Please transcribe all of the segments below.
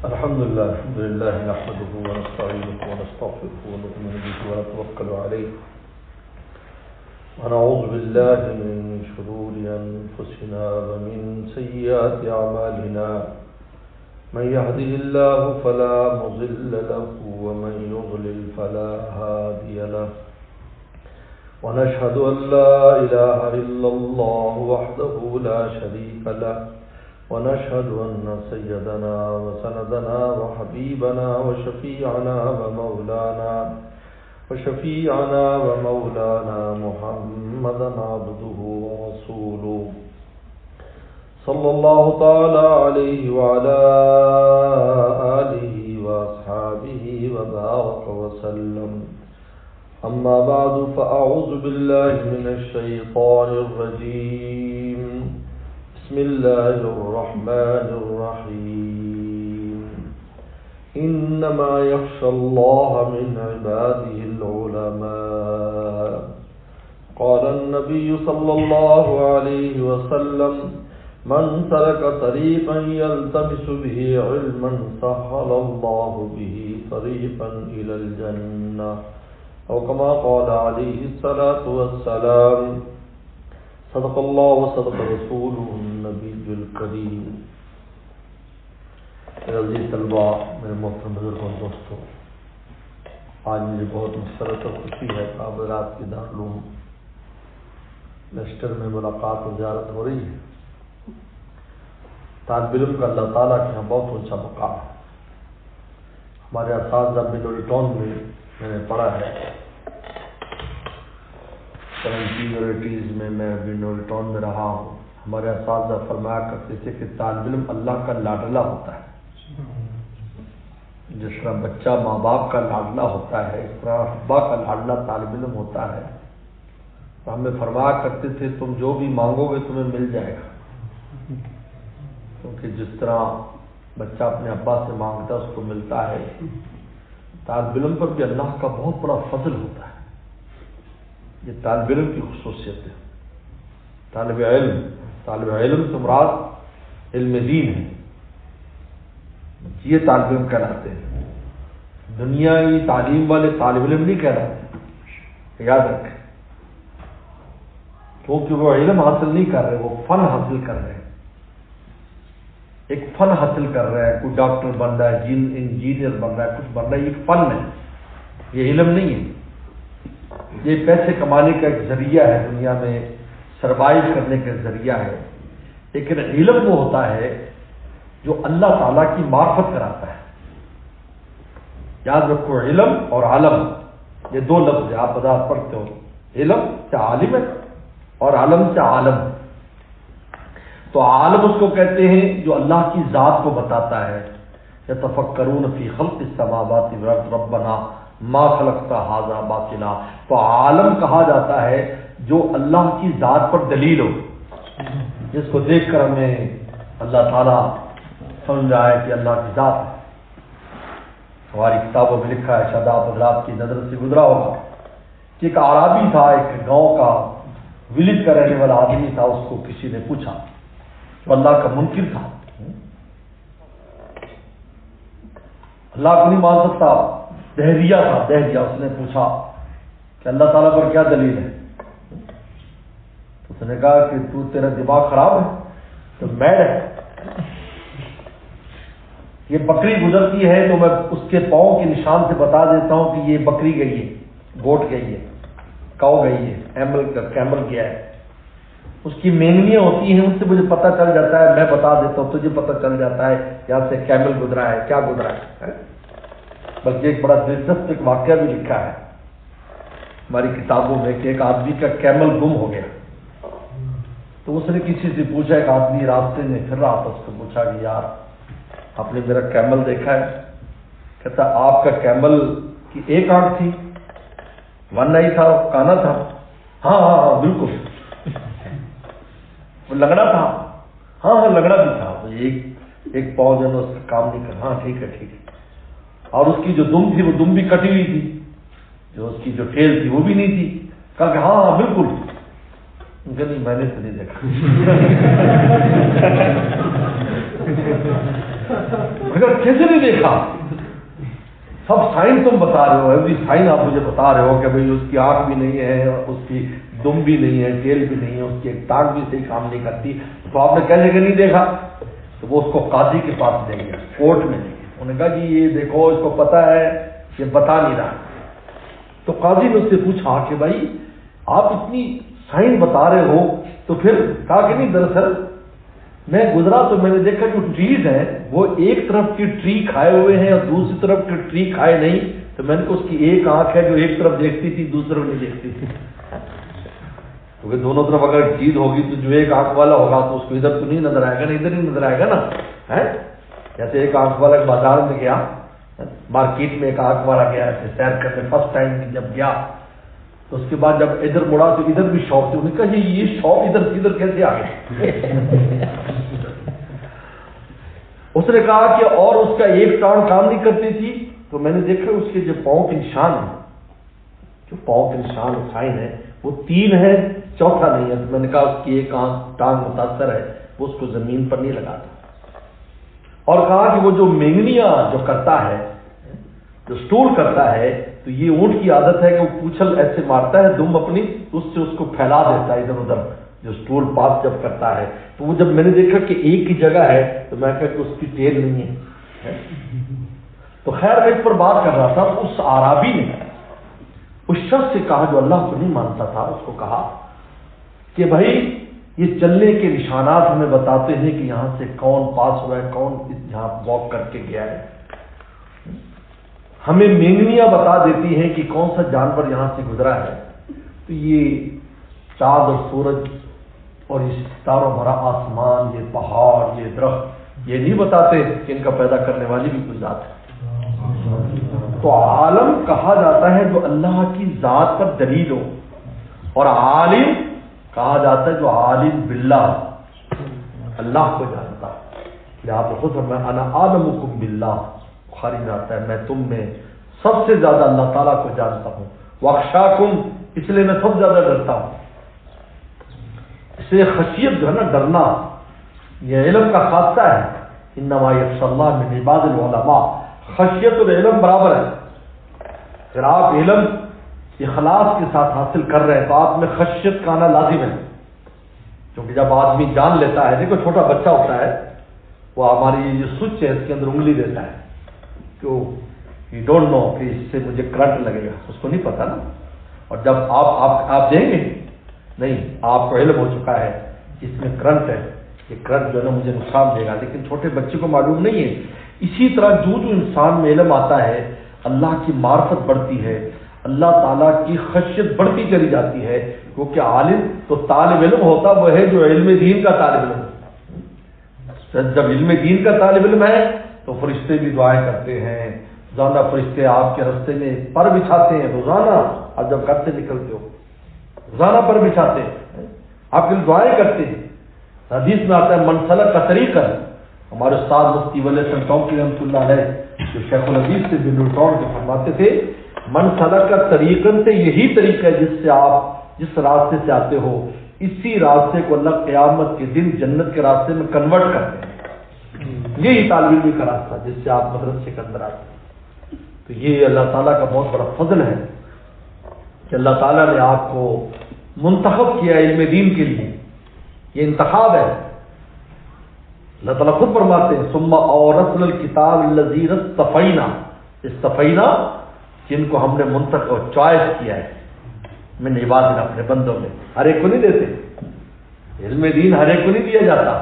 الحمد لله نحمده ونستعينه ونستغفره ونؤمن به ونتوكل عليه ونعوذ بالله من شرور أنفسنا ومن سيئات أعمالنا من يهده الله فلا مضل له ومن يضلل فلا هادي له ونشهد أن لا إله إلا الله وحده لا شريك له ونشهد أن سيدنا وسندنا وحبيبنا وشفيعنا ومولانا محمدا عبده ورسوله صلى الله تعالى عليه وعلى آله وأصحابه وبارك وسلم. أما بعد فأعوذ بالله من الشيطان الرجيم. بسم الله الرحمن الرحيم. إنما يخشى الله من عباده العلماء. قال النبي صلى الله عليه وسلم: من سلك طريقا يلتمس به علما سهل الله به طريقا إلى الجنة، أو كما قال عليه الصلاة والسلام. صدق الله وصدق رسوله النبي الكريم. میرے عزیز طلباء، میرے محترم بزرگوں اور دوستوں، آج مجھے بہت مسرت اور خوشی ہے کہ حضرات کی دارالعلوم لیسٹر میں ملاقات و زیارت ہو رہی ہے. طالب علم کا اللہ تعالیٰ کے یہاں بہت اونچا مقام ہے. ہمارے اساتذہ مڈلٹون میں نے پڑھا ہے، یونیورسٹیز میں مڈلٹون میں رہا ہوں. ہمارے اساتذہ فرمایا کرتے تھے کہ طالب علم اللہ کا لاڈلا ہوتا ہے. جس طرح بچہ ماں باپ کا لاڈلا ہوتا ہے، اس طرح ابا کا لاڈلا طالب علم ہوتا ہے. تو ہمیں فرمایا کرتے تھے تم جو بھی مانگو گے تمہیں مل جائے گا، کیونکہ جس طرح بچہ اپنے ابا سے مانگتا ہے اس کو ملتا ہے. طالب علم پر بھی اللہ کا بہت بڑا فضل ہوتا ہے. یہ طالب علم کی خصوصیت ہے. طالب علم سے مراد علم دین ہے، یہ طالب علم کہلاتے ہیں. دنیاوی تعلیم والے طالب علم نہیں کہلاتے، یاد رکھیں، کیونکہ وہ علم حاصل نہیں کر رہے، وہ فن حاصل کر رہے ہیں. ایک فن حاصل کر رہا ہے، کوئی ڈاکٹر بن رہا ہے، انجینئر بن رہا ہے، کچھ بن رہا ہے. یہ فن ہے، یہ علم نہیں ہے. یہ پیسے کمانے کا ایک ذریعہ ہے، دنیا میں سروائیو کرنے کا ذریعہ ہے. لیکن علم وہ ہوتا ہے جو اللہ تعالیٰ کی معرفت کراتا ہے. یاد رکھو، علم اور عالم یہ دو لفظ ہیں. آپ بذات پڑھتے ہو، علم سے عالم ہے اور عالم سے عالم. تو عالم اس کو کہتے ہیں جو اللہ کی ذات کو بتاتا ہے. یتفکرون فی خلق السماوات والارض ربنا ما خلقت ھذا باطلا. تو عالم کہا جاتا ہے جو اللہ کی ذات پر دلیل ہو، جس کو دیکھ کر ہمیں اللہ تعالیٰ سمجھ رہا ہے کہ اللہ کی ذات ہے. ہماری کتابوں میں لکھا ہے، شاید آپ حضرات کی نظر سے گزرا ہوگا کہ ایک اعرابی تھا، ایک گاؤں کا ولیج کا رہنے والا آدمی تھا. اس کو کسی نے پوچھا، تو اللہ کا منکر تھا، اللہ کو نہیں مان سکتا، دہریہ تھا، دہریہ. اس نے پوچھا کہ اللہ تعالیٰ پر کیا دلیل ہے؟ تو اس نے کہا کہ تیرا دماغ خراب ہے، تو میڈ ہے. یہ بکری گزرتی ہے تو میں اس کے پاؤں کے نشان سے بتا دیتا ہوں کہ یہ بکری گئی ہے، گوٹ گئی ہے، کاؤ گئی ہے، کیمل گیا ہے. اس کی مینگنیاں ہوتی ہیں، ان سے مجھے پتہ چل جاتا ہے. میں بتا دیتا ہوں، تجھے پتہ چل جاتا ہے یہاں سے کیمل گزرا ہے، کیا گزرا ہے. بلکہ ایک بڑا دلچسپ ایک واقعہ بھی لکھا ہے ہماری کتابوں میں کہ ایک آدمی کا کیمل گم ہو گیا. تو اس نے کسی سے پوچھا، ایک آدمی راستے میں پھر رہا تھا، اس کو پوچھا کہ یار آپ نے میرا کیمل دیکھا ہے؟ کہتا آپ کا کیمل کی ایک آنکھ تھی، ون آئی تھا، کانا تھا. ہاں ہاں ہاں بالکل. وہ لنگڑا تھا؟ ہاں ہاں لنگڑا بھی تھا. ایک پاؤں جو ہے اس کا کام نہیں کر. ہاں ٹھیک ہے ٹھیک ہے. اور اس کی جو دم تھی وہ دم بھی کٹی ہوئی تھی، جو اس کی جو ٹیل تھی وہ بھی نہیں تھی. کہا کہ ہاں ہاں بالکل. نہیں میں نے تو نہیں دیکھا. مگر کیسے نہیں دیکھا؟ سب سائن تم بتا رہے ہو، ایوری سائن آپ مجھے بتا رہے ہو کہ بھئی اس کی آنکھ بھی نہیں ہے، اس کی دم بھی نہیں ہے، ٹیل بھی نہیں ہے، اس کی ایک ٹانگ بھی صحیح کام نہیں کرتی، تو آپ نے کہنے کہ نہیں دیکھا؟ تو وہ اس کو قاضی کے پاس لے گیا، کورٹ میں لے گیا، انہوں نے کہا جی یہ دیکھو اس کو پتا ہے، یہ بتا نہیں رہا۔ تو قاضی نے اس سے پوچھا کہ بھائی آپ اتنی سائن بتا رہے ہو تو پھر؟ کہا کہ نہیں دراصل میں گزرا تو میں نے دیکھا جو ٹریز ہیں وہ ایک طرف کی ٹری کھائے ہوئے ہیں اور دوسری طرف کی ٹری کھائے نہیں، تو میں نے کہا اس کی ایک آنکھ ہے جو ایک طرف دیکھتی تھی دوسری طرف نہیں دیکھتی تھی، کیونکہ دونوں طرف اگر چیز ہوگی تو جو ایک آنکھ والا ہوگا تو اس کو ادھر تو نہیں نظر آئے گا نا، ادھر ہی نظر آئے گا نا، جیسے ایک آنکھ والا بازار میں گیا، مارکیٹ میں ایک آنکھ والا گیا سیر کرنے فرسٹ ٹائم جب گیا، تو اس کے بعد جب ادھر مڑا تو ادھر بھی شاپ تھی، انہوں نے کہا یہ شاپ ادھر سے ادھر کیسے آ گئی؟ اس نے کہا کہ اور اس کا ایک ٹانگ کام نہیں کرتی تھی، تو میں نے دیکھا اس کے جو پاؤں کے نشان ہے، جو پاؤں کے نشان سائن ہے وہ 3 ہے، چوتھا نہیں ہے، تو میں نے کہا اس کی ایک آنکھ ٹانگ متاثر ہے، وہ اس کو زمین پر نہیں لگاتا، اور کہا کہ وہ جو مینگنیاں جو کرتا ہے، جو سٹول کرتا ہے، تو یہ اونٹ کی عادت ہے کہ وہ پوچھل ایسے مارتا ہے دم اپنی، اس سے اس کو پھیلا دیتا ہے ادھر ادھر، جو سٹول پاس جب کرتا ہے، تو وہ جب میں نے دیکھا کہ ایک ہی جگہ ہے تو میں کہا کہ اس کی ٹیل نہیں ہے۔ تو خیر میں اس پر بات کر رہا تھا، اس عرابی نے اس شخص سے کہا جو اللہ کو نہیں مانتا تھا، اس کو کہا کہ بھائی یہ چلنے کے نشانات ہمیں بتاتے ہیں کہ یہاں سے کون پاس ہوا ہے، کون یہاں واک کر کے گیا ہے، ہمیں مینگنیاں بتا دیتی ہیں کہ کون سا جانور یہاں سے گزرا ہے، تو یہ چاند اور سورج اور یہ ستاروں بھرا آسمان، یہ پہاڑ، یہ درخت، یہ نہیں بتاتے کہ ان کا پیدا کرنے والی بھی کوئی ذات ہے۔ تو عالم کہا جاتا ہے جو اللہ کی ذات پر دلیل ہو، اور عالم کہا جاتا ہے جو عالم باللہ، اللہ کو جانتا۔ یہ آپ خود فرمایا انا اعلمکم باللہ، بخاری میں آتا ہے میں تم میں سب سے زیادہ اللہ تعالیٰ کو جانتا ہوں، واخشاکم، اس لیے میں سب زیادہ ڈرتا ہوں۔ اس لیے خشیت جو ہے نا، ڈرنا، یہ علم کا خاصہ ہے، انما یخشی اللہ من عباد العلماء، خشیت اور علم برابر ہے۔ اگر آپ علم اخلاص کے ساتھ حاصل کر رہے ہیں تو آپ میں خشیت کا آنا لازم ہے، کیونکہ جب آدمی جان لیتا ہے، دیکھو چھوٹا بچہ ہوتا ہے، وہ ہماری جو سوئچ ہے اس کے اندر انگلی دیتا ہے، تو یو ڈونٹ نو کہ اس سے مجھے کرنٹ لگے گا، اس کو نہیں پتا نا، اور جب آپ دیں گے نہیں، آپ کو علم ہو چکا ہے اس میں کرنٹ ہے، یہ کرنٹ جو ہے نا مجھے نقصان دے گا، لیکن چھوٹے بچے کو معلوم نہیں ہے۔ اسی طرح جو انسان میں علم آتا ہے، اللہ کی معرفت بڑھتی ہے، اللہ تعالیٰ کی خشیت بڑھتی چلی جاتی ہے، کیونکہ عالم تو طالب علم ہوتا وہ ہے جو علم دین کا طالب علم ہے۔ جب علم دین کا طالب علم ہے تو فرشتے بھی دعائیں کرتے ہیں، روزانہ فرشتے آپ کے رستے میں پر بچھاتے ہیں، روزانہ آپ جب گھر سے نکلتے ہو روزانہ پر بچھاتے ہیں، آپ کے لیے دعائیں کرتے ہیں۔ حدیث میں آتا ہے من سلک طریقا، ہمارے استاد مفتی ولی حسن ٹونکی رحمۃ اللہ علیہ جو شیخ الحدیث سے بن ٹون کے فرماتے تھے، من سلک طریقن سے یہی طریقہ ہے جس سے آپ جس راستے سے آتے ہو، اسی راستے کو اللہ قیامت کے دن جنت کے راستے میں کنورٹ کرتے ہیں۔ یہی طالب علم کا راستہ جس سے آپ مدرسے کے اندر آتے ہیں۔ تو یہ اللہ تعالیٰ کا بہت بڑا فضل ہے کہ اللہ تعالیٰ نے آپ کو منتخب کیا علم دین کے لیے، یہ انتخاب ہے۔ اللہ تعالیٰ خود فرماتے ہیں ثم اورثنا الکتاب الذین اصطفینا، اصطفینا جن کو ہم نے منتخب چوائس کیا ہے من عبادنا، اپنے بندوں میں، ہر ایک کو نہیں دیتے، علم دین ہر ایک کو نہیں دیا جاتا،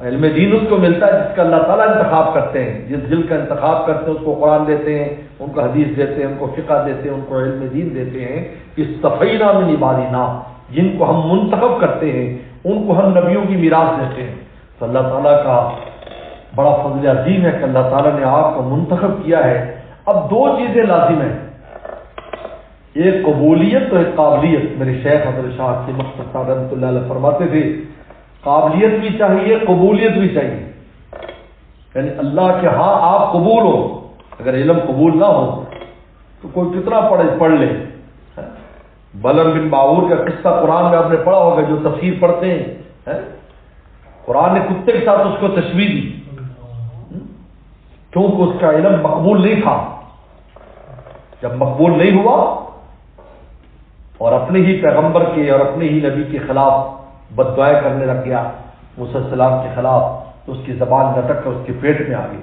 علم دین اس کو ملتا ہے جس کا اللہ تعالیٰ انتخاب کرتے ہیں، جس دل کا انتخاب کرتے ہیں اس کو قرآن دیتے ہیں، ان کو حدیث دیتے ہیں، ان کو فقہ دیتے ہیں، ان کو علم دین دیتے ہیں۔ اصطفینا من عبادنا، جن کو ہم منتخب کرتے ہیں ان کو ہم نبیوں کی میراث دیتے ہیں۔ تو اللہ تعالیٰ کا بڑا فضل عظیم ہے کہ اللہ تعالیٰ نے آپ کو منتخب کیا ہے۔ اب دو چیزیں لازم ہیں، ایک قبولیت تو ایک قابلیت۔ میرے شیخ حضرت شاہ کی مقصد صاحب رحمۃ اللہ علیہ فرماتے تھے قابلیت بھی چاہیے، قبولیت بھی چاہیے، یعنی اللہ کے ہاں آپ قبول ہو۔ اگر علم قبول نہ ہو تو کوئی کتنا پڑھ لے۔ بلم بن باور کا قصہ قرآن میں آپ نے پڑھا ہوگا، جو تفسیر پڑھتے ہیں، قرآن نے کتے کے ساتھ اس کو تشبیہ دی، کیونکہ اس کا علم مقبول نہیں تھا. جب مقبول نہیں ہوا اور اپنے ہی پیغمبر کے اور اپنے ہی نبی کے خلاف بد دعائیں کرنے لگ گیا موسیٰ علیہ السلام کے خلاف، تو اس کی زبان لٹک کر اس کے پیٹ میں آ گئی.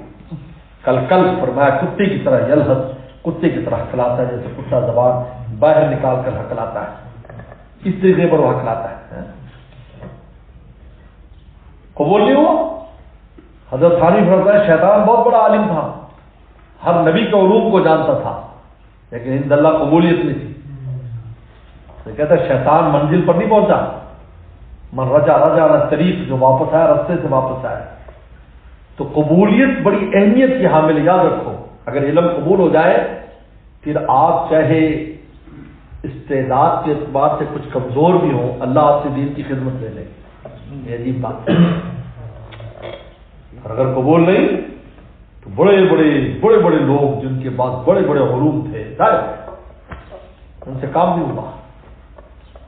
کل فرمایا کتے کی طرح یلحظ، کتے کی طرح ہکلاتا ہے، جیسے کتا زبان باہر نکال کر ہکلاتا ہے، اس طریقے پر وہ ہکلاتا ہے. قبول نہیں ہوا. حضرت ثانی فرماتا ہے شیطان بہت بڑا عالم تھا، ہر نبی کے علوم کو جانتا تھا، لیکن عند اللہ قبولیت نہیں تھی. تو کہتا ہے شیطان منزل پر نہیں پہنچا، من رجا رجا نہ طریق، جو واپس آیا رستے سے واپس آیا. تو قبولیت بڑی اہمیت کی حامل. یاد رکھو اگر علم قبول ہو جائے پھر آپ چاہے استعداد کے اعتبار سے کچھ کمزور بھی ہوں، اللہ آپ سے دین کی خدمت لے لے. یہ عجیب بات ہے. اور اگر قبول نہیں تو بڑے بڑے لوگ جن کے پاس بڑے بڑے علوم تھے ان سے کام نہیں ہوا.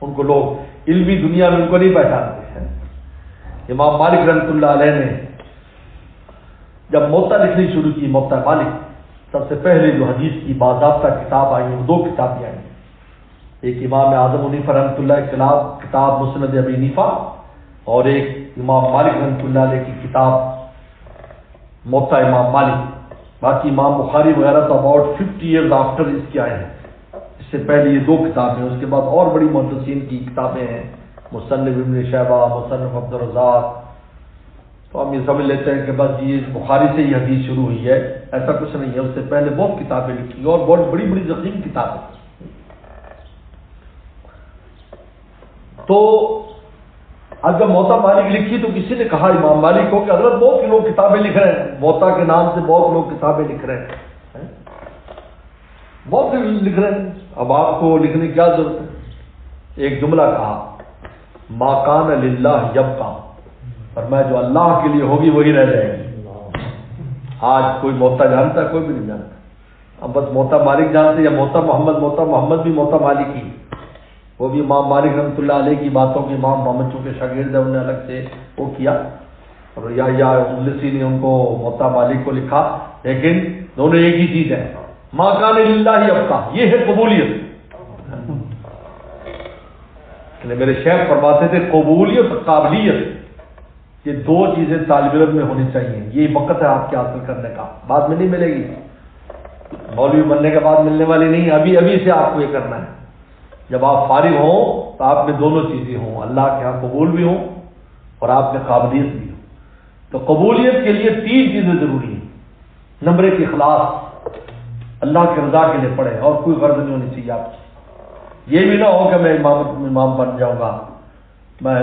ان کو لوگ علمی دنیا میں ان کو نہیں پہچانتے ہیں. امام مالک رحمۃ اللہ علیہ نے جب موطا لکھنی شروع کی، موطا مالک، سب سے پہلے جو حدیث کی باضابطہ کتاب آئی ہیں، دو کتابیں آئی. ایک امام اعظم حنیفہ رحمۃ اللہ کی کتاب مسند ابی حنیفہ، اور ایک امام مالک رحمۃ اللہ علیہ کی کتاب موطا امام مالک. باقی امام بخاری وغیرہ تو اباؤٹ 50 ایئرز آفٹر اس کے آئے ہیں. اس سے پہلے یہ دو کتابیں، اس کے بعد اور بڑی محدثین کی کتابیں ہیں، مصنف ابن شیبہ، مصنف عبدالرزاق. تو ہم یہ سمجھ لیتے ہیں کہ بس یہ بخاری سے یہ حدیث شروع ہوئی ہے، ایسا کچھ نہیں ہے. اس سے پہلے بہت کتابیں لکھی اور بہت بڑی بڑی ضخیم کتابیں. تو اب جب موطا مالک لکھی تو کسی نے کہا امام مالک کو کہ حضرت بہت سے لوگ کتابیں لکھ رہے ہیں، موطا کے نام سے بہت لوگ کتابیں لکھ رہے ہیں، بہت سے لکھ رہے ہیں، اب آپ کو لکھنے کی کیا ضرورت ہے. ایک جملہ کہا ما کان للہ یبقی، فرمایا جو اللہ کے لیے ہوگی وہی رہ جائے گی. آج کوئی موطا جانتا ہے؟ کوئی بھی نہیں جانتا. اب بس موطا مالک جانتے، یا موطا محمد بھی موطا مالک ہی، وہ بھی امام مالک رحمۃ اللہ علیہ کی باتوں کے امام محمد چونکہ شاگرد ہے، انہوں نے الگ سے وہ کیا، اور یا مجلسی نے ان کو موطا مالک کو لکھا، لیکن دونوں ایک ہی چیز ہے. ما کان للہ یبقی، یہ ہے قبولیت. میرے شیخ فرماتے تھے قبولیت اور قابلیت، یہ دو چیزیں طالب علم میں ہونی چاہیے. یہ وقت ہے آپ کے حاصل کرنے کا، بعد میں نہیں ملے گی. مولوی بننے کے بعد ملنے والی نہیں، ابھی سے آپ کو یہ کرنا ہے. جب آپ فارغ ہوں تو آپ میں دونوں چیزیں ہوں، اللہ کے ہاں قبول بھی ہوں اور آپ میں قابلیت بھی ہو. تو قبولیت کے لیے 3 چیزیں ضروری ہیں. نمبر 1 اخلاص، اللہ کی رضا کے لیے پڑھیں اور کوئی غرض نہیں ہونی چاہیے آپ کی. یہ بھی نہ ہو کہ میں امام بن جاؤں گا، میں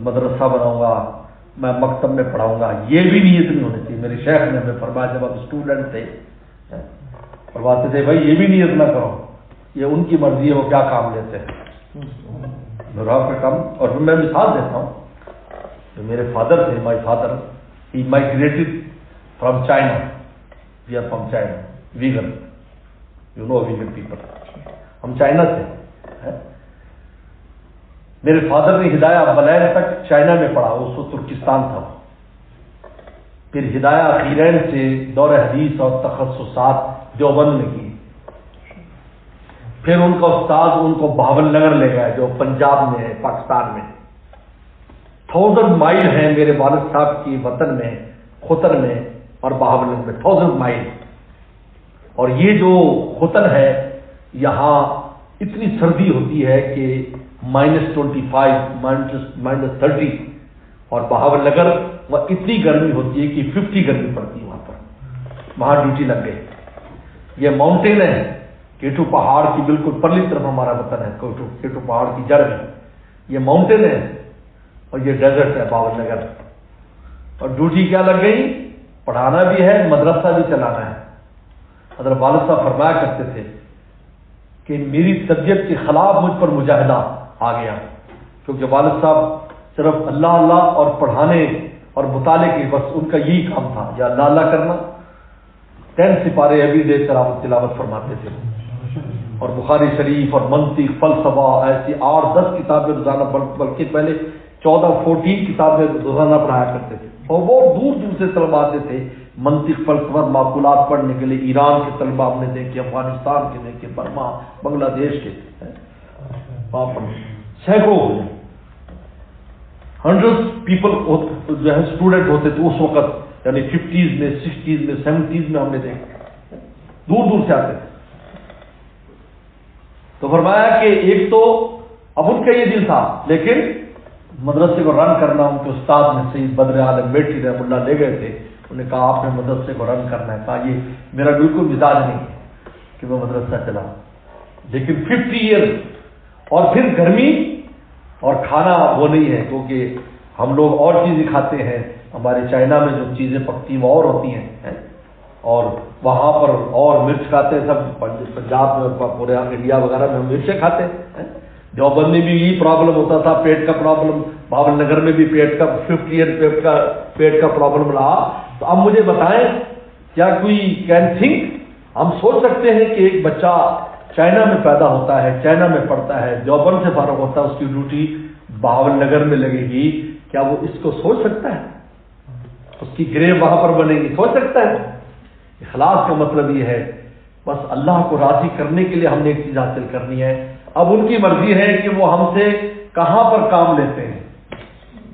مدرسہ بناؤں گا، میں مکتب میں پڑھاؤں گا، یہ بھی نیت نہیں ہونی چاہیے. میرے شیخ نے ہمیں فرمایا جب آپ اسٹوڈنٹ تھے، فرماتے تھے بھائی یہ بھی نیت نہ کرو، یہ ان کی مرضی ہے وہ کیا کام لیتے ہیں، کا کام. اور میں مثال دیتا ہوں، جو میرے فادر تھے، مائی فادر ہی migrated from China, we are from China, vegan, you know vegan people, ہم چائنا سے. میرے فادر نے ہدایہ بلین تک چائنا میں پڑھا، اس وقت ترکستان تھا. پھر ہدایہ اخیرین سے دور حدیث اور تخصصات دیوبند میں کی. پھر ان کا استاد ان کو بہاول نگر لے گئے جو پنجاب میں ہے، پاکستان میں. 1000 مائل ہیں میرے والد صاحب کی وطن میں، خطر میں اور بہاول نگر میں 1000 مائل. اور یہ جو خطر ہے یہاں اتنی سردی ہوتی ہے کہ -25 -30، اور بہاول نگر وہاں اتنی گرمی ہوتی ہے کہ 50 گرمی پڑتی ہے وہاں پر. وہاں ڈیوٹی لگ گئی. یہ ماؤنٹین ہے، کیٹو پہاڑ کی بالکل پرلی طرف ہمارا وطن ہے، کیٹو پہاڑ کی جڑ میں یہ ماؤنٹین ہے، اور یہ ڈیزرٹ ہے بہاول نگر. اور ڈیوٹی کیا لگ گئی؟ پڑھانا بھی ہے، مدرسہ بھی چلانا ہے. حضرت والد صاحب فرمایا کرتے تھے کہ میری طبیعت کے خلاف مجھ پر مجاہدہ آ گیا، کیونکہ والد صاحب صرف اللہ اللہ اور پڑھانے اور مطالعے کے بس ان کا یہی کام تھا، یا اللہ اللہ کرنا. 10 سپارے ابھی دے تلاوت فرماتے تھے، اور بخاری شریف اور منطق، فلسفہ، ایسی 8-10 کتابیں روزانہ، بلکہ پہلے 14-14 کتابیں روزانہ پڑھایا کرتے تھے. اور بہت دور دور سے طلبہ آتے تھے. منطق فلسفہ معقولات پڑھنے کے لیے ایران کے طلبہ ہم نے دیکھے، افغانستان کے دیکھے، برما، بنگلہ دیش کے، وہاں پر سینکڑوں ہنڈریڈ پیپل جو ہے اسٹوڈنٹ ہوتے تھے اس وقت، یعنی 50s میں، 60s میں، 70s میں ہم نے دیکھا، دور دور سے آتے تھے۔ تو فرمایا کہ ایک تو اب ان کا یہ دل تھا، لیکن مدرسے کو رن کرنا ان کے استاد نے سید بدر عالم میٹھی رحمۃ اللہ لے گئے تھے، انہوں نے کہا آپ نے مدرسے کو رن کرنا ہے، کہا یہ میرا بالکل مزاج نہیں ہے کہ میں مدرسہ چلاؤں، لیکن 50 ایئرز اور پھر گرمی اور کھانا وہ نہیں ہے، کیونکہ ہم لوگ اور چیزیں کھاتے ہیں، ہمارے چائنا میں جو چیزیں پکتی ہیں وہ اور ہوتی ہیں، اور وہاں پر اور مرچ کھاتے ہیں، سب پنجاب میں اور پورے انڈیا وغیرہ میں ہم مرچیں کھاتے ہیں۔ دیوبند میں بھی یہی پرابلم ہوتا تھا، پیٹ کا پرابلم، بھاول نگر میں بھی پیٹ کا 50 ایئر پیٹ کا پرابلم رہا۔ تو اب مجھے بتائیں، کیا کوئی کین تھنک، ہم سوچ سکتے ہیں کہ ایک بچہ چائنا میں پیدا ہوتا ہے، چائنا میں پڑھتا ہے، دیوبند سے فارغ ہوتا ہے، اس کی ڈیوٹی بھاول نگر میں لگے گی، کیا وہ اس کو سوچ سکتا ہے؟ اس کی گریو وہاں پر بنے گی، سوچ سکتا ہے؟ اخلاص کا مطلب یہ ہے بس اللہ کو راضی کرنے کے لیے ہم نے ایک چیز حاصل کرنی ہے، اب ان کی مرضی ہے کہ وہ ہم سے کہاں پر کام لیتے ہیں۔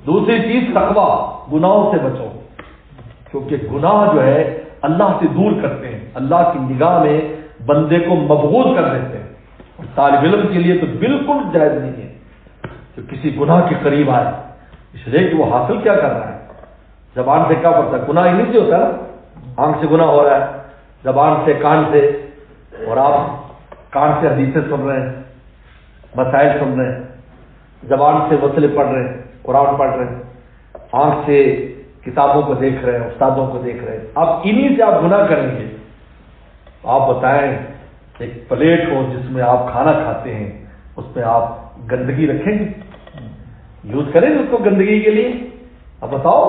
دوسری چیز تقویٰ، گناہوں سے بچو، کیونکہ گناہ جو ہے اللہ سے دور کرتے ہیں، اللہ کی نگاہ میں بندے کو مبغوض کر دیتے ہیں، اور طالب علم کے لیے تو بالکل جائز نہیں ہے کہ کسی گناہ کے قریب آئے، اس لیے کہ وہ حاصل کیا کر رہا ہے، زبان سے کیا پڑتا ہے، گناہ ہی نہیں سے ہوتا ہے، آنکھ سے گناہ ہو رہا ہے، زبان سے، کان سے، اور آپ کان سے حدیثیں سن رہے ہیں، مسائل سن رہے ہیں، زبان سے مسئلے پڑھ رہے ہیں، قرآن پڑھ رہے ہیں، آنکھ سے کتابوں کو دیکھ رہے ہیں، استادوں کو دیکھ رہے ہیں، اب انہی سے آپ گناہ کریں گے۔ آپ بتائیں، ایک پلیٹ ہو جس میں آپ کھانا کھاتے ہیں، اس میں آپ گندگی رکھیں گے، یوز کریں گے اس کو گندگی کے لیے؟ اب بتاؤ،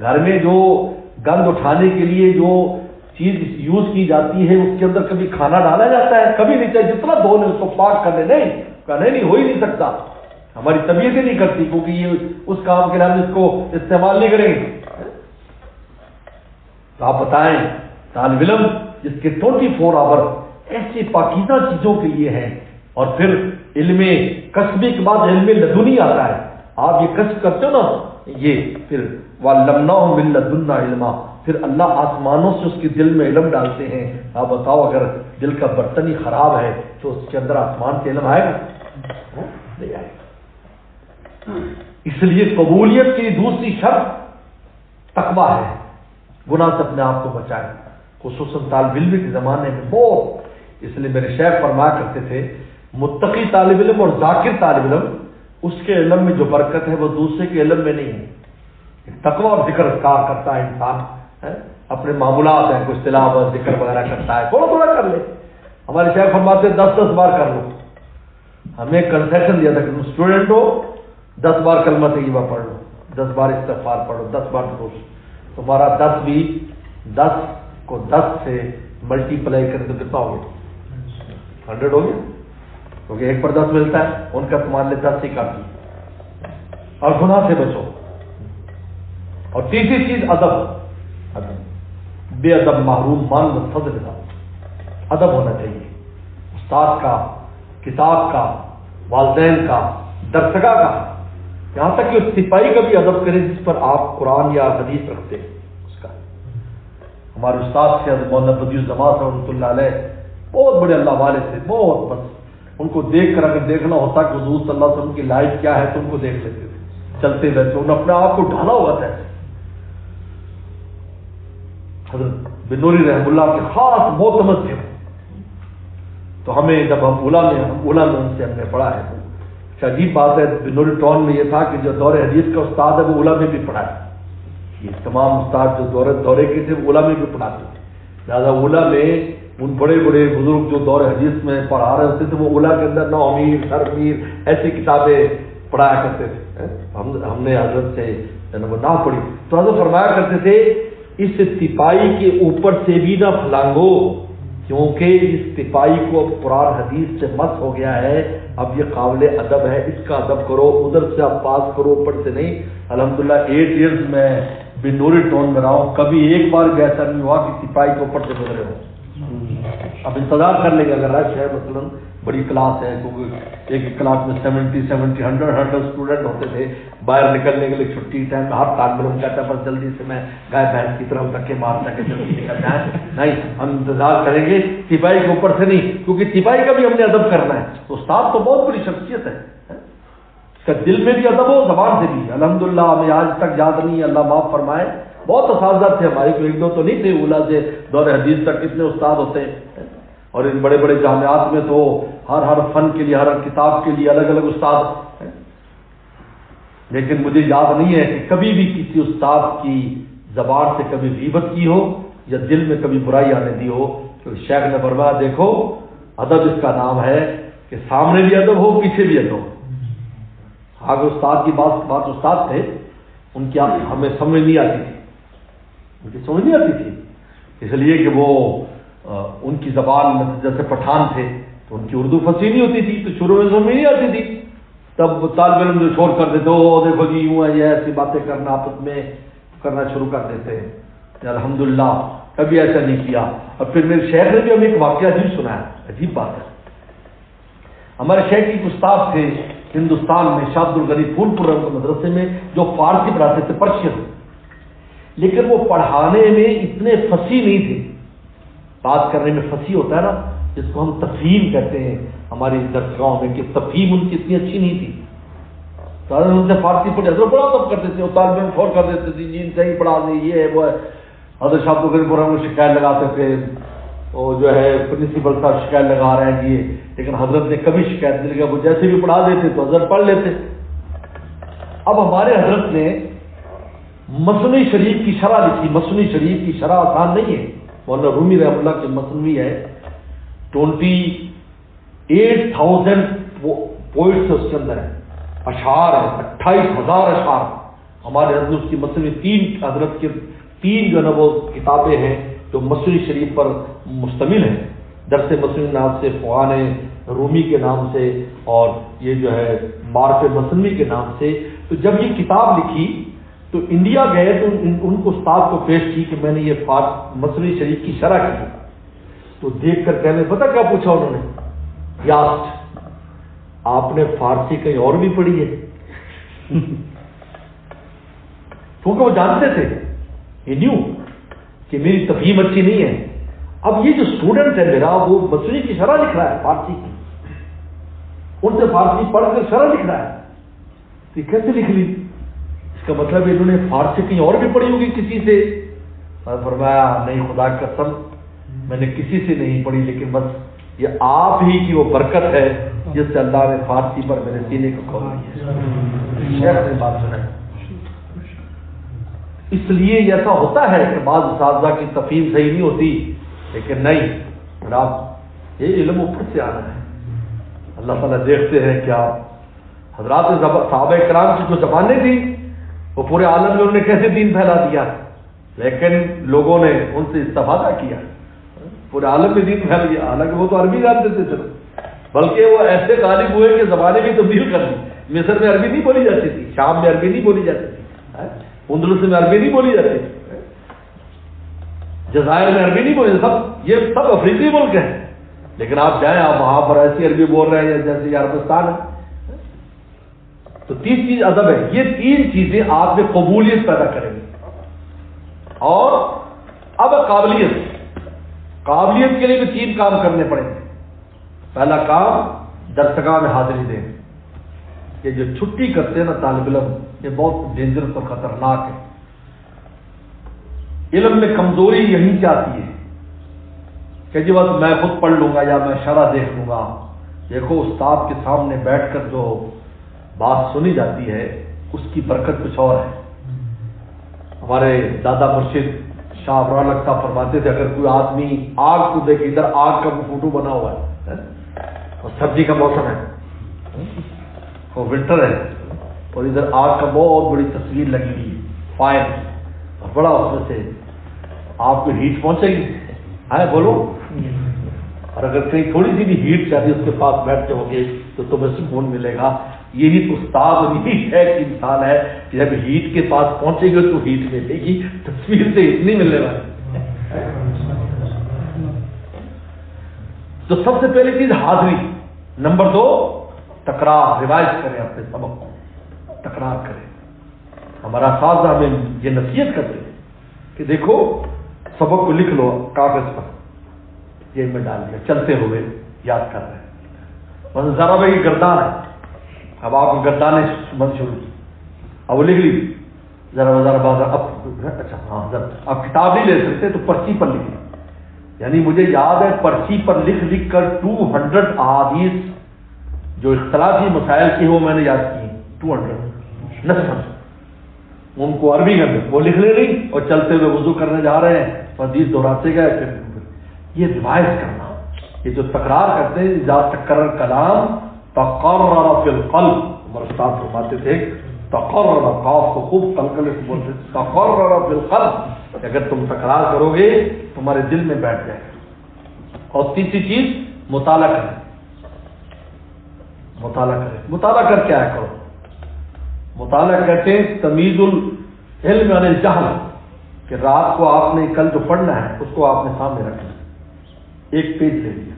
گھر میں جو گند اٹھانے کے لیے جو چیز یوز کی جاتی ہے اس کے اندر کبھی کھانا ڈالا جاتا ہے؟ کبھی نہیں، چاہے جتنا دھو لیں اس کو پاک کر لیں، نہیں، کہا نہیں ہو ہی نہیں سکتا، ہماری طبیعت ہی نہیں کرتی، کیونکہ یہ اس کام کے لیے ہم اس کو استعمال نہیں کریں گے۔ تو آپ بتائیں، طالب علم جس کے 24 آور ایسی پاکیزہ چیزوں کے لیے ہیں، اور پھر علم کسبی کے بعد علم لدنی آتا ہے، آپ یہ کسب کرتے ہو نا، یہ پھر وَعَلَّمْنَاهُ مِن لَدُنَّا عِلْمًا، پھر اللہ آسمانوں سے اس کے دل میں علم ڈالتے ہیں۔ آپ بتاؤ، اگر دل کا برتن ہی خراب ہے تو اس کے اندر آسمان سے علم آئے گا؟ نہیں آئے گا۔ اس لیے قبولیت کی دوسری شرط تقویٰ ہے، گناہ سے اپنے آپ کو بچائیں، خصوصاً طالب علم کے زمانے میں بہت، اس لیے میرے شیخ فرمایا کرتے تھے، متقی طالب علم اور ذاکر طالب علم، اس کے علم میں جو برکت ہے وہ دوسرے کے علم میں نہیں ہے۔ تقویٰ اور ذکر کار کرتا ہے انسان، اپنے معمولات ہیں، کچھ تلاوت ذکر وغیرہ کرتا ہے، تھوڑا تھوڑا کر لے۔ ہمارے شیخ فرماتے ہیں 10 بار کر لو، ہمیں کنسیشن دیا تھا کہ تم اسٹوڈنٹ ہو، 10 بار کلمہ طیبہ پڑھ لو، 10 بار استغفار پڑھ لو، 10 بار درود، تمہارا 10 بھی 10 کو 10 سے ملٹی پلائی کریں تو کتنا ہو گیا؟ 100 ہو گیا، کیونکہ 1 پر 10 ملتا ہے، ان کا تمہارے لیے 10 ہی کافی۔ اور گناہ سے بچو۔ اور تیسری چیز ادب، بے ادب محروم مان فضل کا ادب ہونا چاہیے، استاد کا، کتاب کا، والدین کا، درسگاہ کا، یہاں تک کہ سپاہی کا بھی ادب کرے جس پر آپ قرآن یا حدیث رکھتے ہیں اس کا۔ ہمارے استاد سے مولانا بدیع الزمان رحمۃ اللہ علیہ بہت بڑے اللہ والے تھے، بہت، بس ان کو دیکھ کر اگر دیکھنا ہوتا کہ حضور صلی اللہ علیہ وسلم کی لائف کیا ہے تو ان کو دیکھ لیتے تھے، چلتے رہتے، انہوں نے اپنے آپ کو ڈھالا ہوا تھا۔ حضرت بنوری رحم اللہ کے خاص معتمد تھے، تو ہمیں جب ہم اولا میں ان سے ہم نے پڑھا ہے، عجیب بات ہے، بنوری ٹاؤن میں یہ تھا کہ جو دور حدیث کا استاد ہے وہ اولا میں بھی پڑھا ہے، یہ تمام استاد جو دورے کے تھے وہ اولا میں بھی پڑھاتے تھے، لہٰذا اولا میں ان بڑے بڑے بزرگ جو دور حدیث میں پڑھا رہے ہوتے تھے وہ اولا کے اندر نو امیر، سر امیر ایسی کتابیں پڑھایا کرتے تھے، ہم نے حضرت سے نہ پڑھی، تو حضرت فرمایا کرتے تھے اس تپائی کے اوپر سے بھی نہ پھلانگو، کیونکہ اس تپائی کو اب قرآن حدیث سے مس ہو گیا ہے، اب یہ قابل ادب ہے، اس کا ادب کرو، ادھر سے آپ پاس کرو، اوپر سے نہیں۔ الحمدللہ 8 ایئرز میں بنوری ٹون میں رہا ہوں، کبھی ایک بار بھی ایسا نہیں ہوا کہ سپاہی کے اوپر سے گزرے ہو۔ اب انتظار کر لیں گے، اگر رش ہے مثلا بڑی کلاس ہے، کیونکہ ایک کلاس میں 100 اسٹوڈنٹ ہوتے تھے، باہر نکلنے کے لیے چھٹی ٹائم ہر طالب علم کہتا ہے بس جلدی سے میں گائے بھینس کی طرح دھکے مارتا کہ جلدی نکل جائیں، نہیں، ہم انتظار کریں گے سپاہی کے اوپر سے نہیں، کیونکہ سپاہی کا بھی ہم نے ادب کرنا ہے۔ استاد تو بہت بڑی شخصیت ہے، اس کا دل میں بھی ادب ہو، زبان سے بھی۔ الحمدللہ ہمیں آج تک یاد نہیں، اللہ معاف فرمائے، بہت اساتذہ تھے ہمارے، کوئی ایک دو تو نہیں تھے، اولا سے دور حدیث تک کتنے استاد ہوتے ہیں، اور ان بڑے بڑے جامعات میں تو ہر فن کے لیے، ہر کتاب کے لیے الگ الگ استاد ہیں۔ لیکن مجھے یاد نہیں ہے کہ کبھی بھی کسی استاد کی زبان سے کبھی غیبت کی ہو یا دل میں کبھی برائی آنے دی ہو، کیونکہ شیخ نے فرمایا دیکھو ادب اس کا نام ہے کہ سامنے بھی ادب ہو، پیچھے بھی ادب ہو۔ آگے استاد کی بات استاد تھے، ان کی ہمیں سمجھ نہیں آتی تھی، ان کی سمجھ نہیں آتی تھی، اس لیے کہ وہ ان کی زبان جیسے پٹھان تھے تو ان کی اردو فصیح نہیں ہوتی تھی، تو شروع میں سمجھ نہیں آتی تھی، تب طالب علم جو شور کر دیتے ہو دیکھو جی یوں ہے، یہ ایسی باتیں کرنا آپس میں کرنا شروع کر دیتے ہیں۔ الحمدللہ کبھی ایسا نہیں کیا۔ اور پھر میرے شیخ نے بھی ہمیں ایک واقعہ عجیب سنایا، عجیب بات ہے۔ ہمارے شیخ کی استاد تھے ہندوستان میں، شاہ عبد الغنی پھول پور مدرسے میں، جو فارسی پڑھاتے تھے، پرشین، لیکن وہ پڑھانے میں اتنے فصیح نہیں تھے، بات کرنے میں فصیح ہوتا ہے نا، جس کو ہم تفہیم کہتے ہیں ہماری درسگاہوں میں، کہ تفہیم ان کی اتنی اچھی نہیں تھی۔ ان سے فارسی پڑھے حضرت بڑا تب کرتے تھے، طالب علم فور کر دیتے تھے، جی صحیح پڑھا دیں، یہ ہے وہ ہے۔ حضرت شاہ عبد الغنی پور کو شکایت لگاتے تھے، وہ جو ہے پرنسپل صاحب شکایت لگا رہے ہیں جی، لیکن حضرت نے کبھی شکایت نہیں لگا، وہ جیسے بھی پڑھا دیتے تو حضرت پڑھ لیتے۔ اب ہمارے حضرت نے مثنوی شریف کی شرح لکھی، مثنوی شریف کی شرح آسان نہیں ہے، مولانا رومی رحمۃ اللہ کی مثنوی ہے، 28,000 پوئٹس اس کے اندر ہیں، اشعار ہیں، 28,000 اشعار۔ ہمارے حضرت اس کی مثنوی حضرت کے تین جو ہے نا وہ کتابیں ہیں جو مثنوی شریف پر مشتمل ہیں، درس مثنوی نام سے، فغان رومی کے نام سے، اور یہ جو ہے معرف مثنوی کے نام سے۔ تو جب یہ کتاب لکھی تو انڈیا گئے تو ان کو استاد کو پیش کی کہ میں نے یہ مثنوی شریف کی شرح کی، تو دیکھ کر کہنے پتہ کیا پوچھا انہوں نے، یاسٹ آپ نے فارسی کہیں اور بھی پڑھی ہے؟ کیونکہ وہ جانتے تھے، یہ نیو کہ میری تفہیم اچھی نہیں ہے۔ اب یہ جو اسٹوڈنٹ ہے میرا، وہ مثنوی کی شرح لکھ رہا ہے فارسی کی، ان سے فارسی پڑھ کر شرح لکھ رہا ہے، تو یہ کیسے لکھ لی؟ اس کا مطلب انہوں نے فارسی کہیں اور بھی پڑھی ہوگی کسی سے۔ میں فرمایا نہیں، خدا کی قسم میں نے کسی سے نہیں پڑھی، لیکن بس یہ آپ ہی کی وہ برکت ہے جس سے اللہ نے فارسی پر میرے سینے کو کھول دیا۔ شیخ نے بات سنائی۔ اس لیے ایسا ہوتا ہے کہ بعض اساتذہ کی تفہیم صحیح نہیں ہوتی، لیکن نہیں، جناب یہ علم اوپر سے آنا ہے۔ اللہ تعالیٰ دیکھتے ہیں کہ آپ حضرات صحابہ کرام کی جو زبانیں تھیں وہ پورے عالم میں انہوں نے کیسے دین پھیلا دیا، لیکن لوگوں نے ان سے استفادہ کیا، پورے عالم میں دین پھیل گیا۔ حالانکہ وہ تو عربی جانتے تھے چلو، بلکہ وہ ایسے غالب ہوئے کہ زبانیں بھی تبدیل کر دی۔ مصر میں عربی نہیں بولی جاتی تھی، شام میں عربی نہیں بولی جاتی تھی، اندلس میں عربی نہیں بولی جاتی تھی، جزائر میں عربی نہیں بولی، یہ سب افریقی ملک ہیں، لیکن آپ جائیں آپ وہاں پر ایسی عربی بول رہے ہیں جیسے عربستان ہے۔ تو تیس چیز ادب ہے، یہ تین چیزیں آپ میں قبولیت پیدا کریں گی۔ اور اب قابلیت کے لیے بھی تین کام کرنے پڑیں گے۔ پہلا کام درسگاہ میں حاضری دیں، یہ جو چھٹی کرتے ہیں نا طالب علم، یہ بہت ڈینجرس اور خطرناک ہے۔ علم میں کمزوری یہیں سے آتی ہے کہ جی بس میں خود پڑھ لوں گا یا میں شرح دیکھ لوں گا۔ دیکھو استاد کے سامنے بیٹھ کر جو بات سنی جاتی ہے اس کی برکت کچھ اور ہے۔ ہمارے دادا مرشد شاہ ابرالق صاحب فرماتے تھے، اگر کوئی آدمی آگ کو دیکھے، ادھر آگ کا فوٹو بنا ہوا ہے اور سردی کا موسم ہے، وہ ونٹر ہے، اور ادھر آگ کا بہت بڑی تصویر لگی ہوئی ہے، فائر، اور بڑا اس میں سے آپ کو ہیٹ پہنچے گی، آئے بولو، اور اگر کہیں تھوڑی سی بھی ہیٹ چاہیے اس کے پاس بیٹھ جاؤ گے تو تمہیں سکون ملے گا۔ یہی تو استاد نیٹ ہے کہ انسان ہے کہ جب ہیٹ کے پاس پہنچے گے تو ہیٹ ملے گی، تصویر سے اتنی ملنے والی۔ تو سب سے پہلی چیز حاضری، نمبر 2 تکرار، ریوائز کریں اپنے سبق کو، تکرار کریں۔ ہمارا اساتذہ ہمیں یہ نصیحت کرتے ہیں کہ دیکھو سبق کو لکھ لو کاغذ پر، یہ میں ڈال دیا، چلتے ہوئے یاد کر رہے ہیں۔ مثلا ذرا بھائی گردان ہے، اب آپ گردانے بند شروع کی، اب وہ لکھ لی ذرا ذرا اب اچھا ہاں ذرا اب کتاب نہیں لے سکتے تو پرچی پر لکھ لی، یعنی مجھے یاد ہے پرچی پر لکھ کر 200 احادیث جو اختلافی مسائل کی وہ میں نے یاد کی، 200 نصف، ان کو عربی میں وہ لکھ لے رہی اور چلتے ہوئے وضو کرنے جا رہے ہیں، حدیث دہراتے گئے۔ پھر یہ ریوائز کرنا، یہ جو تکرار کرتے ہیں، اذا تکرر کلام تقرر فی القلب، ہمارے استاد فرماتے تھے تقرر، قاف کو خوب قلقلے سے بولتے تقرر فی القلب، اگر تم تکرار کرو گے تمہارے دل میں بیٹھ جائے گا۔ اور تیسری چیز مطالعہ کریں، مطالعہ کریں، مطالعہ کر کے آیا کرو۔ مطالعہ کہتے ہیں تمیز العلم عن الجہل، کہ رات کو آپ نے کل جو پڑھنا ہے اس کو آپ نے سامنے رکھنا، ایک پیج لے لیا،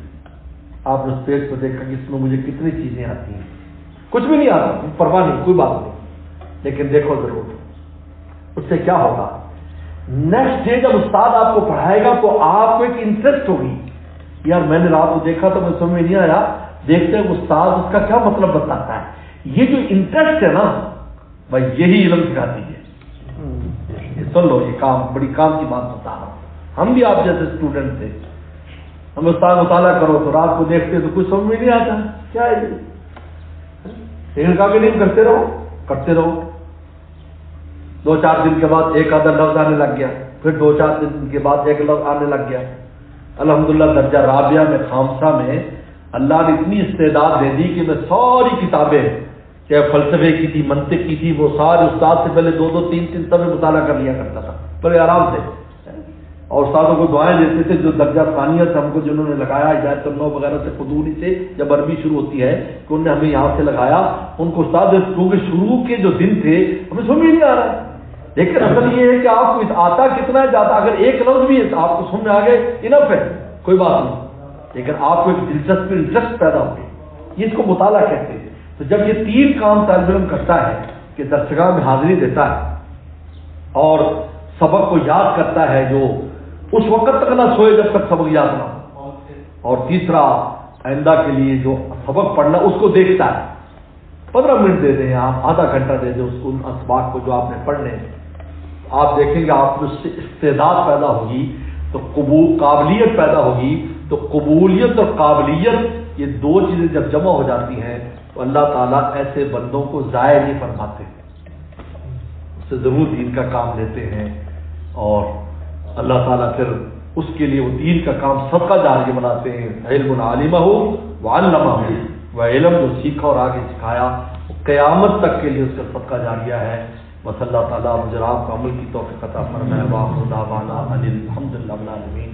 آپ نے اس پیج کو دیکھا کہ اس میں مجھے کتنی چیزیں آتی ہیں، کچھ بھی نہیں آتا پرواہ نہیں، کوئی بات نہیں، لیکن دیکھو ضرور، اس سے کیا ہوگا، نیکسٹ ڈے جب استاد آپ کو پڑھائے گا تو آپ کو ایک انٹرسٹ ہوگی، یار میں نے رات کو دیکھا تو مجھے سمجھ میں نہیں آیا، دیکھتے ہیں استاد اس کا کیا مطلب بتاتا ہے۔ یہ جو انٹرسٹ ہے نا بھائی، یہی علم سکھاتی ہے۔ سن لو، یہ کام بڑی کام کی بات بتا رہا ہوں، ہم بھی آپ جیسے اسٹوڈنٹ تھے، ہم استاد مطالعہ کرو تو رات کو دیکھتے تو کچھ سمجھ میں نہیں آتا کیا ہے یہ، لیکن کہا کہ نہیں کرتے رہو کرتے رہو، 2-4 دن کے بعد ایک آدھا لفظ آنے لگ گیا، پھر 2-4 دن کے بعد ایک لفظ آنے لگ گیا۔ الحمدللہ درجہ رابعہ میں خامسہ میں اللہ نے اتنی استعداد دے دی کہ میں ساری کتابیں، چاہے فلسفے کی تھی، منطق کی تھی، وہ سارے استاد سے پہلے 2-2 3-3 طرح مطالعہ کر لیا کرتا تھا بڑے آرام سے، اور استادوں کو دعائیں دیتے تھے جو درجہ ثانیہ سے ہم کو جنہوں نے لگایا ہدایت النو وغیرہ سے قدوری سے، جب عربی شروع ہوتی ہے کہ انہوں نے ہمیں یہاں سے لگایا، ان کو استاد کیونکہ شروع کے جو دن تھے ہمیں سمجھ نہیں آ رہا ہے، لیکن اصل یہ ہے کہ آپ کو آتا کتنا ہے جاتا، اگر ایک لفظ بھی آپ کو سمجھ میں آ گئے انف ہے، کوئی بات نہیں، لیکن آپ کو ایک دلچسپی انٹرسٹ پیدا ہو گئی، اس کو مطالعہ کہتے ہیں۔ تو جب یہ 3 کام طالب علم کرتا ہے کہ درسگاہ میں حاضری دیتا ہے اور سبق کو یاد کرتا ہے، جو اس وقت تک نہ سوئے جب تک سبق یاد نہ ہو، اور تیسرا آئندہ کے لیے جو سبق پڑھنا اس کو دیکھتا ہے، 15 منٹ دے دیں آپ، آدھا گھنٹہ دے دیں اس کو، ان اسباق کو جو آپ نے پڑھنے، آپ دیکھیں گے آپ میں اس سے استعداد پیدا ہوگی تو قابلیت پیدا ہوگی، تو قبولیت اور قابلیت یہ 2 چیزیں جب جمع ہو جاتی ہیں تو اللہ تعالیٰ ایسے بندوں کو ضائع نہیں فرماتے، اس سے ضرور دین کا کام لیتے ہیں، اور اللہ تعالیٰ پھر اس کے لیے وہ دین کا کام صدقہ جاریہ بناتے ہیں۔ علم علمہ وعلمہ، وہ علم جو سیکھا اور آگے سکھایا قیامت تک کے لیے اس کا صدقہ جاریہ ہے۔ بس اللہ تعالیٰ مجھے آپ کو عمل کی توفیق عطا فرمائے۔ واخر دعوانا ان الحمد للہ رب العالمین۔